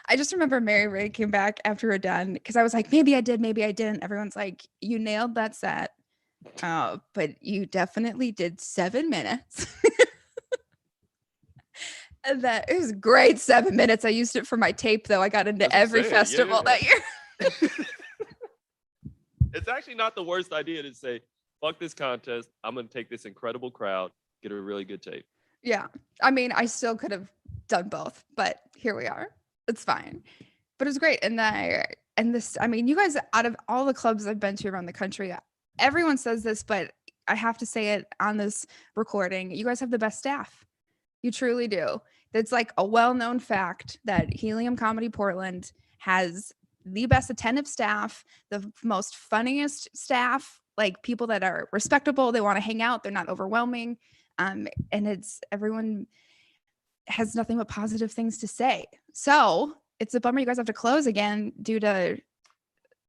I just remember Mary Ray came back after we're done because I was like, maybe I did, maybe I didn't. Everyone's like, you nailed that set. But you definitely did 7 minutes. And that it was great 7 minutes. I used it for my tape though. I got into every festival that year. It's actually not the worst idea to say, fuck this contest. I'm going to take this incredible crowd, get a really good tape. Yeah. I mean, I still could have done both, but here we are. It's fine. But it was great. And I mean, you guys, out of all the clubs I've been to around the country, everyone says this, but I have to say it on this recording. You guys have the best staff. You truly do. It's like a well-known fact that Helium Comedy Portland has the best attentive staff, the most funniest staff, like people that are respectable. They want to hang out. They're not overwhelming. And everyone has nothing but positive things to say. So it's a bummer you guys have to close again due to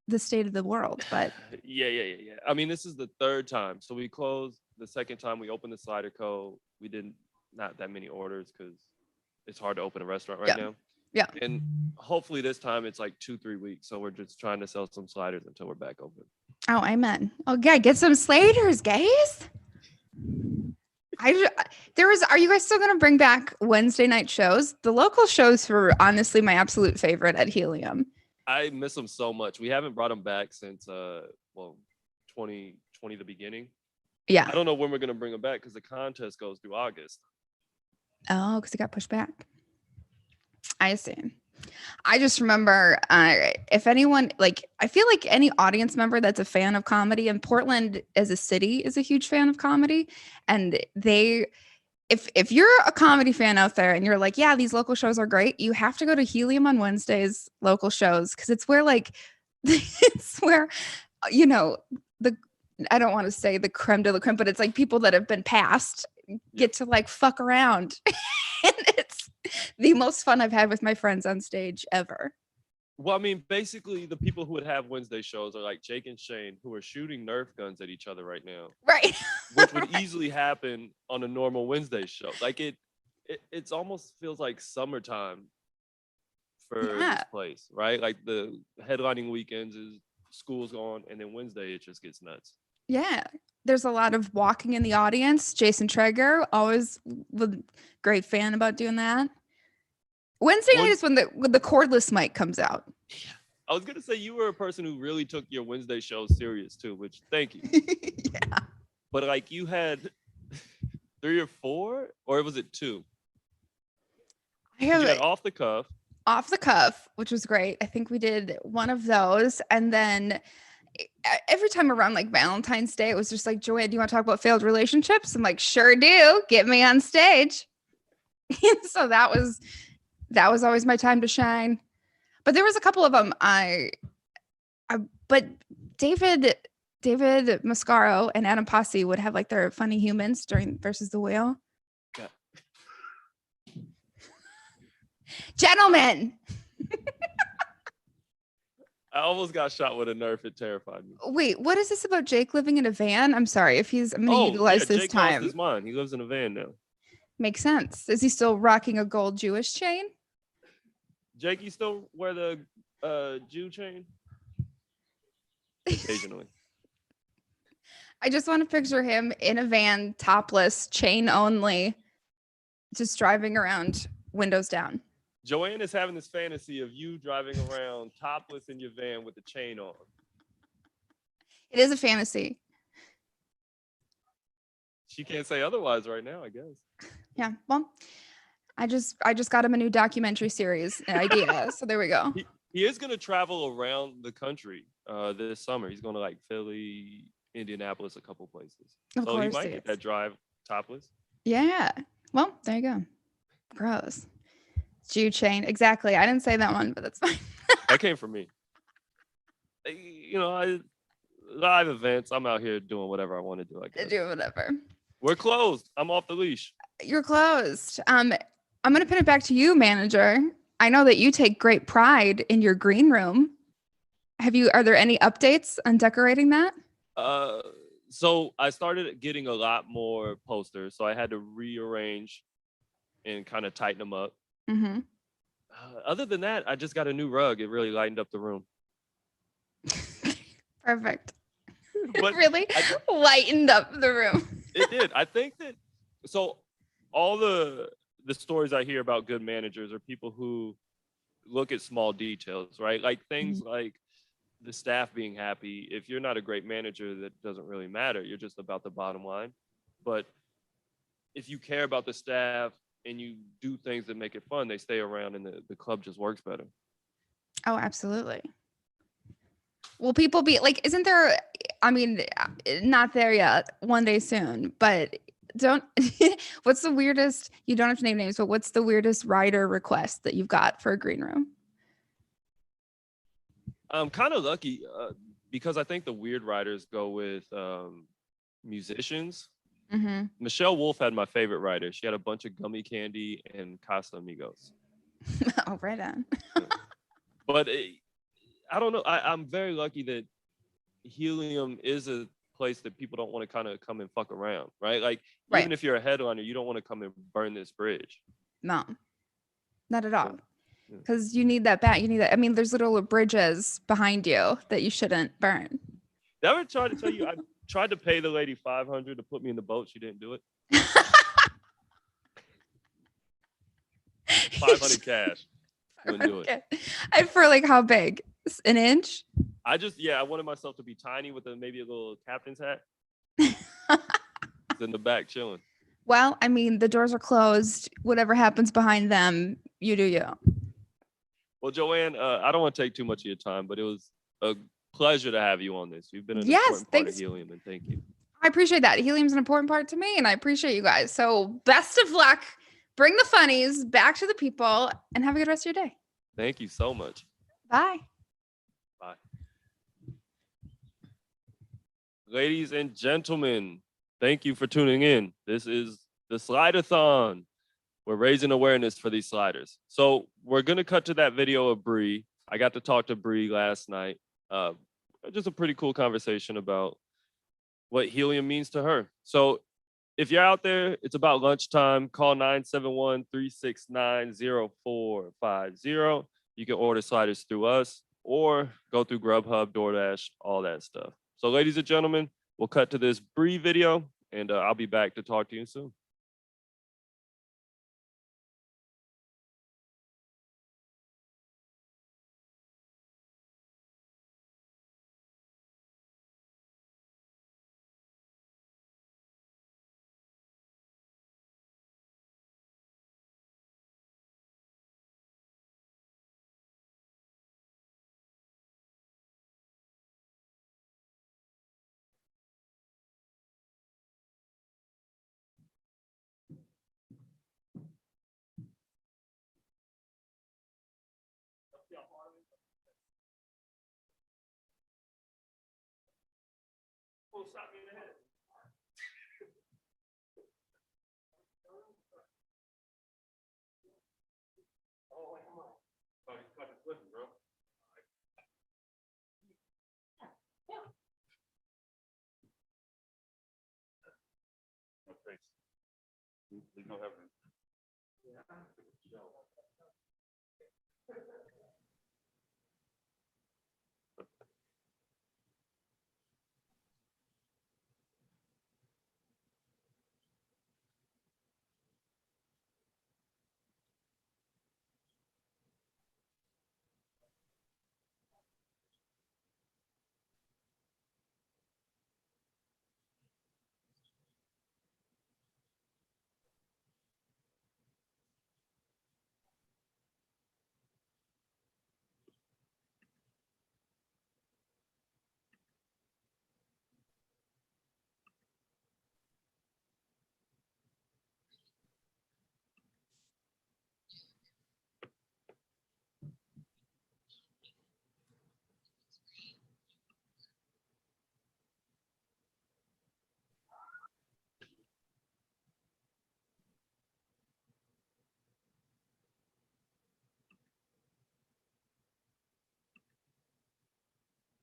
the state of the world. But Yeah. I mean, this is the 3rd time. So we closed the 2nd time. We opened the Slider Co. We did not that many orders because it's hard to open a restaurant right now. Yeah. And hopefully this time it's like 2-3 weeks. So we're just trying to sell some sliders until we're back open. Oh, amen. Okay, get some Slaters, guys. Are you guys still gonna bring back Wednesday night shows? The local shows were honestly my absolute favorite at Helium. I miss them so much. We haven't brought them back since 2020, the beginning. Yeah. I don't know when we're gonna bring them back because the contest goes through August. Oh, because it got pushed back. I see. I just remember if anyone, like, I feel like any audience member that's a fan of comedy, and Portland as a city is a huge fan of comedy. And if you're a comedy fan out there and you're like, yeah, these local shows are great, you have to go to Helium on Wednesdays local shows. Cause it's where it's where, I don't want to say the creme de la creme, but it's like people that have been passed get to like fuck around. And it's the most fun I've had with my friends on stage ever. Well, I mean, basically the people who would have Wednesday shows are like Jake and Shane, who are shooting Nerf guns at each other right now. Right. Which would easily happen on a normal Wednesday show. Like it's almost feels like summertime for Yeah. this place, right? Like the headlining weekends is school's gone, and then Wednesday it just gets nuts. Yeah. There's a lot of walking in the audience. Jason Traeger, always great fan about doing that. Wednesday night is when the cordless mic comes out. I was gonna say you were a person who really took your Wednesday shows serious too, which thank you. Yeah. But like you had 3 or 4, or was it 2? I You have had off the cuff. off the cuff, which was great. I think we did one of those. And then every time around like Valentine's Day, it was just like, Joanne, do you want to talk about failed relationships? I'm like, sure do. Get me on stage. So that was always my time to shine. But there was a couple of them but David Mascaro and Adam Posse would have like their funny humans during versus the wheel. Yeah. Gentlemen. I almost got shot with a Nerf. It terrified me. Wait, what is this about Jake living in a van? I'm sorry if I'm gonna utilize this Jake time. lost his mind. He lives in a van now. Makes sense. Is he still rocking a gold Jewish chain? Jake, you still wear the Jew chain? Occasionally. I just want to picture him in a van, topless, chain only, just driving around, windows down. Joanne is having this fantasy of you driving around topless in your van with the chain on. It is a fantasy. She can't say otherwise right now, I guess. Yeah. Well, I just got him a new documentary series idea. So there we go. He is going to travel around the country this summer. He's going to like Philly, Indianapolis, a couple places. Of So course he might he get is. that drive topless. Yeah. Well, there you go. Gross. Jew chain. Exactly. I didn't say that one, but that's fine. That came from me. You know, live events. I'm out here doing whatever I want to do. I guess. Do whatever. We're closed. I'm off the leash. You're closed. I'm going to pin it back to you, manager. I know that you take great pride in your green room. Are there any updates on decorating that? So I started getting a lot more posters. So I had to rearrange and kind of tighten them up. Mm-hmm. Other than that, I just got a new rug. It really lightened up the room. Perfect. But It really lightened up the room. It did. I think that so all the stories I hear about good managers are people who look at small details, right? Like things like the staff being happy. If you're not a great manager, that doesn't really matter. You're just about the bottom line. But if you care about the staff and you do things that make it fun, they stay around and the club just works better. Oh, absolutely. Will people be like, isn't there, I mean, not there yet, one day soon, but what's the weirdest, you don't have to name names, but what's the weirdest rider request that you've got for a green room? I'm kind of lucky because I think the weird riders go with musicians. Mm-hmm. Michelle Wolf had my favorite rider. She had a bunch of gummy candy and Casa Amigos. Oh, right on. But I don't know. I'm very lucky that Helium is a place that people don't want to kind of come and fuck around, right? Like, even if you're a headliner, you don't want to come and burn this bridge. No, not at all. So, yeah. Because you need that bat. You need that. I mean, there's little bridges behind you that you shouldn't burn. Did I ever try to tell you, I tried to pay the lady $500 to put me in the boat. She didn't do it. 500 cash. Wouldn't do it. And for like how big? An inch? I wanted myself to be tiny with maybe a little captain's hat. In the back chilling. Well, I mean, the doors are closed. Whatever happens behind them, you do you. Well, Joanne, I don't want to take too much of your time, but it was a pleasure to have you on this. You've been an important part of Helium, and thank you. I appreciate that. Helium's an important part to me, and I appreciate you guys. So best of luck. Bring the funnies back to the people, and have a good rest of your day. Thank you so much. Bye. Bye. Ladies and gentlemen, thank you for tuning in. This is the Slideathon. We're raising awareness for these sliders. So we're going to cut to that video of Bree. I got to talk to Bree last night. Just a pretty cool conversation about what Helium means to her. So if you're out there, it's about lunchtime. Call 971-369-0450. You can order sliders through us or go through Grubhub, DoorDash, all that stuff. So ladies and gentlemen, we'll cut to this brief video and I'll be back to talk to you soon.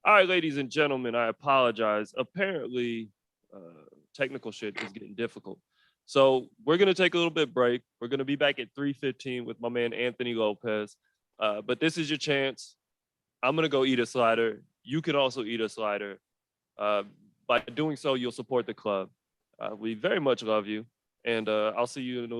All right, ladies and gentlemen, I apologize. Apparently, technical shit is getting difficult. So we're gonna take a little bit break. We're gonna be back at 3:15 with my man Anthony Lopez. But this is your chance. I'm gonna go eat a slider. You can also eat a slider. By doing so, you'll support the club. We very much love you, and I'll see you in a